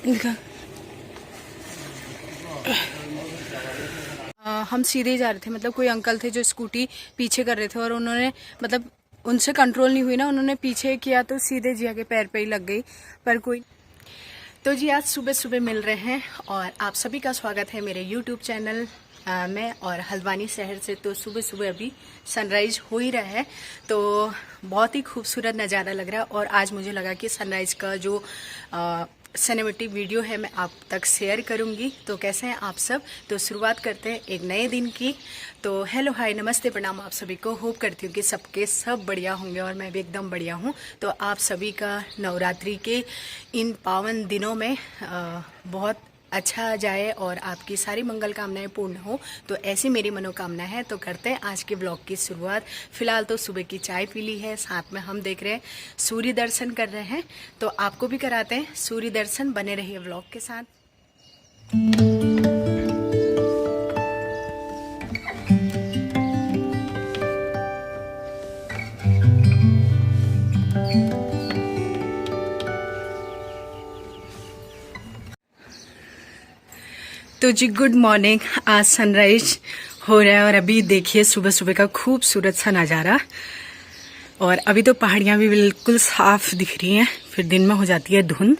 इनका हम सीधे ही जा रहे थे, मतलब कोई अंकल थे जो स्कूटी पीछे कर रहे थे और उन्होंने मतलब उनसे कंट्रोल नहीं हुई ना, उन्होंने पीछे किया तो सीधे जिया के पैर पे ही लग गई। पर कोई तो जी आज सुबह सुबह मिल रहे हैं और आप सभी का स्वागत है मेरे YouTube चैनल में और हल्द्वानी शहर से। तो सुबह सुबह अभी सनराइज हो ही रहा है, तो बहुत ही खूबसूरत नज़ारा लग रहा है। और आज मुझे लगा कि सनराइज का जो सिनेमेटिक वीडियो है मैं आप तक शेयर करूंगी। तो कैसे हैं आप सब? तो शुरुआत करते हैं एक नए दिन की। तो हेलो हाय नमस्ते प्रणाम आप सभी को। होप करती हूँ कि सबके सब बढ़िया होंगे और मैं भी एकदम बढ़िया हूँ। तो आप सभी का नवरात्रि के इन पावन दिनों में बहुत अच्छा जाए और आपकी सारी मंगल कामनाएं पूर्ण हो। तो ऐसी मेरी मनोकामना है। तो करते हैं आज के ब्लॉग की शुरुआत। फिलहाल तो सुबह की चाय पी ली है, साथ में हम देख रहे हैं सूर्य दर्शन कर रहे हैं। तो आपको भी कराते हैं सूर्य दर्शन, बने रहिए ब्लॉग के साथ। तो जी गुड मॉर्निंग। आज सनराइज हो रहा है और अभी देखिए सुबह सुबह का खूबसूरत सा नज़ारा। और अभी तो पहाड़ियाँ भी बिल्कुल साफ दिख रही हैं, फिर दिन में हो जाती है धुंध।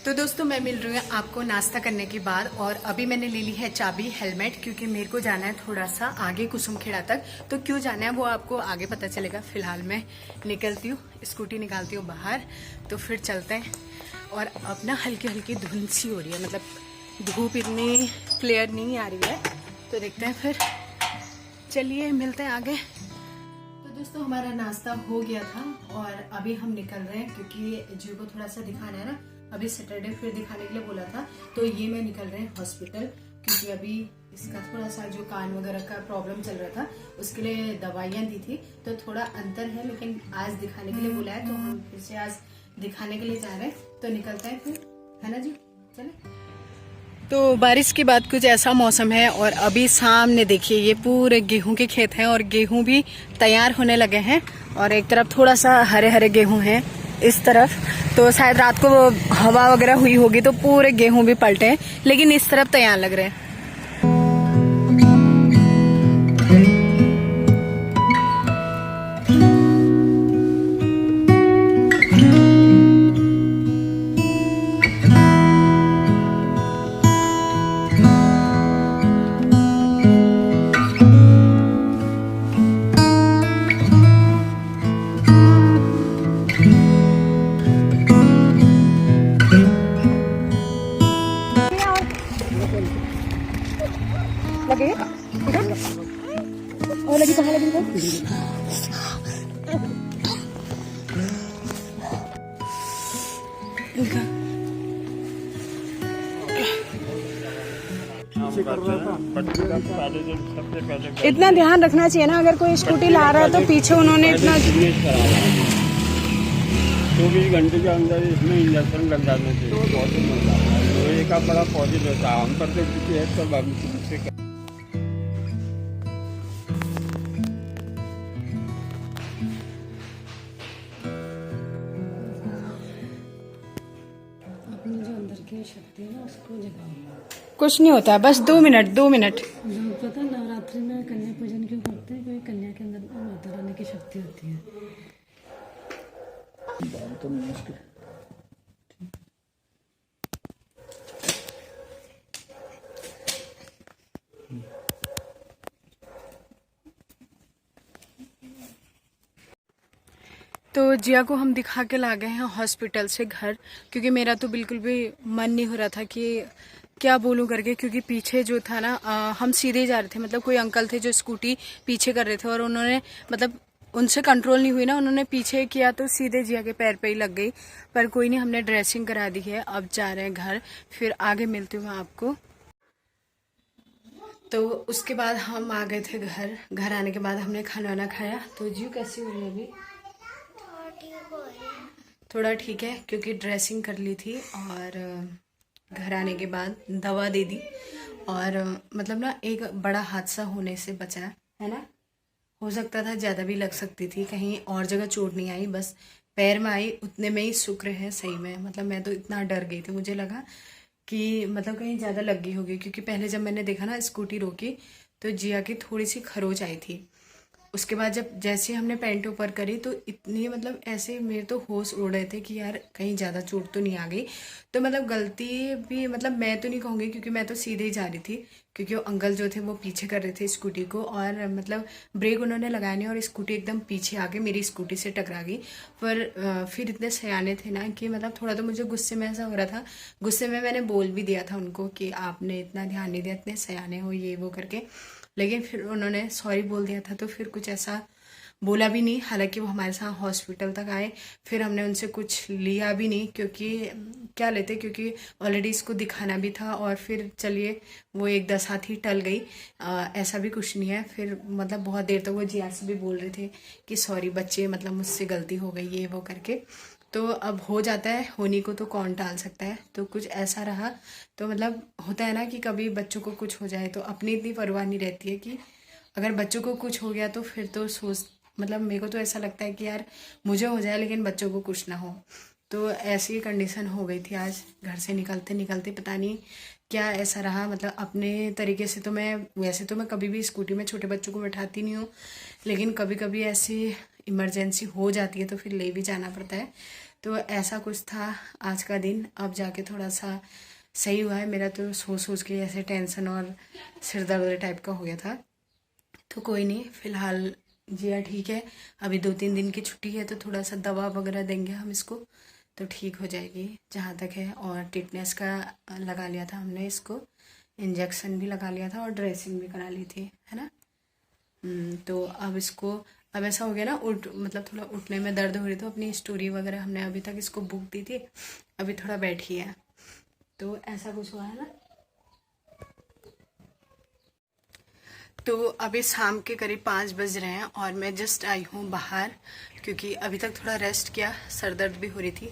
तो दोस्तों मैं मिल रही हूँ आपको नाश्ता करने के बाद और अभी मैंने ले ली है चाबी, हेलमेट, क्योंकि मेरे को जाना है थोड़ा सा आगे कुसुमखेड़ा तक। तो क्यों जाना है वो आपको आगे पता चलेगा। फिलहाल मैं निकलती हूँ, स्कूटी निकालती हूँ बाहर, तो फिर चलते हैं। और अब ना हल्की हल्की धुंध सी हो रही है, मतलब धूप इतनी क्लियर नहीं आ रही है। तो देखते हैं फिर, चलिए मिलते हैं आगे। तो दोस्तों हमारा नाश्ता हो गया था और अभी हम निकल रहे हैं, क्योंकि जीव को थोड़ा सा दिखाना है ना। अभी सैटरडे फिर दिखाने के लिए बोला था, तो ये मैं निकल रहे हैं हॉस्पिटल, क्योंकि अभी इसका थोड़ा सा जो कान वगैरह का प्रॉब्लम चल रहा था उसके लिए दवाइयाँ दी थी। तो थोड़ा अंतर है, लेकिन आज दिखाने के लिए बोला है तो हम फिर से आज दिखाने के लिए जा रहे हैं। तो निकलते हैं फिर, है ना जी, चले। तो बारिश के बाद कुछ ऐसा मौसम है और अभी सामने देखिए ये पूरे गेहूं के खेत हैं और गेहूं भी तैयार होने लगे हैं। और एक तरफ थोड़ा सा हरे हरे गेहूं हैं इस तरफ, तो शायद रात को हवा वगैरह हुई होगी तो पूरे गेहूं भी पलटे हैं, लेकिन इस तरफ तैयार लग रहे हैं। लगे और लगी कहाँ लगी इतना ध्यान रखना चाहिए ना, अगर कोई स्कूटी ला रहा है तो पीछे उन्होंने इतना 24 घंटे के अंदर इसमें इंजेक्शन लग जाने से पॉजिटिव होता है। तो एक का बड़ा पॉजिटिव होता है, हम करते है सब हम अपनी जो अंदर की शक्ति है उसको जगाओ। कुछ नहीं होता, बस 2 मिनट 2 मिनट। पता है नवरात्रि में कन्या पूजन क्यों करते हैं? क्योंकि कन्या के अंदर माता रानी की शक्ति होती है। तो जिया को हम दिखा के ला गए हैं हॉस्पिटल से घर, क्योंकि मेरा तो बिल्कुल भी मन नहीं हो रहा था कि क्या बोलूं करके, क्योंकि पीछे जो था ना हम सीधे ही जा रहे थे, मतलब कोई अंकल थे जो स्कूटी पीछे कर रहे थे और उन्होंने मतलब उनसे कंट्रोल नहीं हुई ना, उन्होंने पीछे किया तो सीधे जिया के पैर पे ही लग गई। पर कोई नहीं, हमने ड्रेसिंग करा दी है, अब जा रहे हैं घर, फिर आगे मिलती हूँ आपको। तो उसके बाद हम आ गए थे घर। घर आने के बाद हमने खाना वाना खाया। तो जीव कैसी हो रही है अभी? थोड़ा ठीक है क्योंकि ड्रेसिंग कर ली थी और घर आने के बाद दवा दे दी और मतलब ना एक बड़ा हादसा होने से बचा है ना। हो सकता था ज़्यादा भी लग सकती थी, कहीं और जगह चोट नहीं आई, बस पैर में आई, उतने में ही शुक्र है सही में। मतलब मैं तो इतना डर गई थी, मुझे लगा कि मतलब कहीं ज़्यादा लग गई होगी, क्योंकि पहले जब मैंने देखा ना स्कूटी रोकी तो जिया की थोड़ी सी खरोच आई थी। उसके बाद जब जैसे हमने पैंट ऊपर करी तो इतनी मतलब ऐसे मेरे तो होश उड़ रहे थे कि यार कहीं ज़्यादा चोट तो नहीं आ गई। तो मतलब गलती भी मतलब मैं तो नहीं कहूँगी क्योंकि मैं तो सीधे ही जा रही थी, क्योंकि वो अंकल जो थे वो पीछे कर रहे थे स्कूटी को और मतलब ब्रेक उन्होंने लगाया नहीं और स्कूटी एकदम पीछे आके मेरी स्कूटी से टकरा गई। पर फिर इतने सयाने थे ना कि मतलब थोड़ा तो मुझे गुस्से में ऐसा हो रहा था। गुस्से में मैंने बोल भी दिया था उनको कि आपने इतना ध्यान नहीं दिया, इतने सयाने हो ये वो करके। लेकिन फिर उन्होंने सॉरी बोल दिया था तो फिर कुछ ऐसा बोला भी नहीं। हालांकि वो हमारे साथ हॉस्पिटल तक आए, फिर हमने उनसे कुछ लिया भी नहीं क्योंकि क्या लेते, क्योंकि ऑलरेडी इसको दिखाना भी था। और फिर चलिए वो एक दशा थी टल गई, ऐसा भी कुछ नहीं है। फिर मतलब बहुत देर तक वो जिया से भी बोल रहे थे कि सॉरी बच्चे, मतलब मुझसे गलती हो गई ये वो करके। तो अब हो जाता है, होनी को तो कौन टाल सकता है। तो कुछ ऐसा रहा। तो मतलब होता है ना कि कभी बच्चों को कुछ हो जाए तो अपनी इतनी परवाह नहीं रहती है कि अगर बच्चों को कुछ हो गया तो फिर तो सोच, मतलब मेरे को तो ऐसा लगता है कि यार मुझे हो जाए लेकिन बच्चों को कुछ ना हो। तो ऐसी कंडीशन हो गई थी आज। घर से निकलते निकलते पता नहीं क्या ऐसा रहा। मतलब अपने तरीके से तो मैं वैसे तो मैं कभी भी स्कूटी में छोटे बच्चों को बैठाती नहीं हूँ, लेकिन कभी कभी ऐसी इमरजेंसी हो जाती है तो फिर ले भी जाना पड़ता है। तो ऐसा कुछ था आज का दिन। अब जाके थोड़ा सा सही हुआ है। मेरा तो सोच सोच के ऐसे टेंशन और सिर दर्द टाइप का हो गया था। तो कोई नहीं, फिलहाल जिया ठीक है। अभी 2-3 दिन की छुट्टी है तो थोड़ा सा दवा वगैरह देंगे हम इसको तो ठीक हो जाएगी जहाँ तक है। और टिटनेस का लगा लिया था हमने इसको, इंजेक्शन भी लगा लिया था और ड्रेसिंग भी करा ली थी, है ना। तो अब इसको, अब ऐसा हो गया ना मतलब थोड़ा उठने में दर्द हो रही, तो अपनी स्टोरी वगैरह हमने अभी तक इसको बुक दी थी, अभी थोड़ा बैठी है। तो ऐसा कुछ हुआ है ना। तो अभी शाम के करीब 5 बज रहे हैं और मैं जस्ट आई हूँ बाहर, क्योंकि अभी तक थोड़ा रेस्ट किया, सर दर्द भी हो रही थी।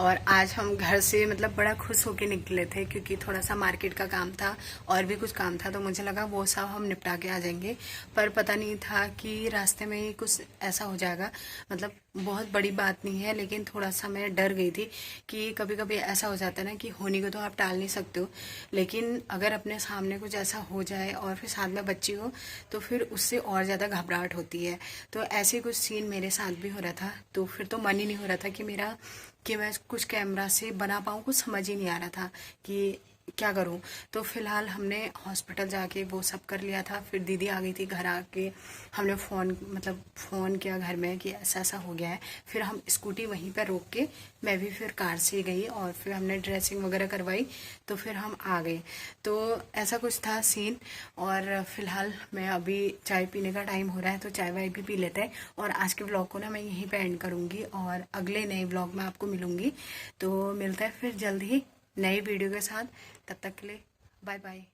और आज हम घर से मतलब बड़ा खुश होके निकले थे क्योंकि थोड़ा सा मार्केट का काम था और भी कुछ काम था, तो मुझे लगा वो सब हम निपटा के आ जाएंगे। पर पता नहीं था कि रास्ते में ही कुछ ऐसा हो जाएगा। मतलब बहुत बड़ी बात नहीं है, लेकिन थोड़ा सा मैं डर गई थी कि कभी कभी ऐसा हो जाता है ना कि होने को तो आप टाल नहीं सकते हो, लेकिन अगर अपने सामने कुछ ऐसा हो जाए और फिर साथ में बच्ची हो तो फिर उससे और ज़्यादा घबराहट होती है। तो ऐसे कुछ सीन मेरे साथ भी हो रहा था। तो फिर तो मन ही नहीं हो रहा था कि मैं कुछ कैमरा से बना पाऊँ, कुछ समझ ही नहीं आ रहा था कि क्या करूं। तो फिलहाल हमने हॉस्पिटल जाके वो सब कर लिया था। फिर दीदी आ गई थी घर आके, हमने फ़ोन किया घर में कि ऐसा ऐसा हो गया है। फिर हम स्कूटी वहीं पर रोक के मैं भी फिर कार से गई और फिर हमने ड्रेसिंग वगैरह करवाई, तो फिर हम आ गए। तो ऐसा कुछ था सीन। और फिलहाल मैं अभी चाय पीने का टाइम हो रहा है तो चाय वाय भी पी लेते हैं। और आज के ब्लॉग को ना मैं यहीं पे एंड करूँगी और अगले नए ब्लॉग में आपको मिलूँगी। तो मिलता है फिर जल्द ही नई वीडियो के साथ। तब तक के लिए बाय बाय।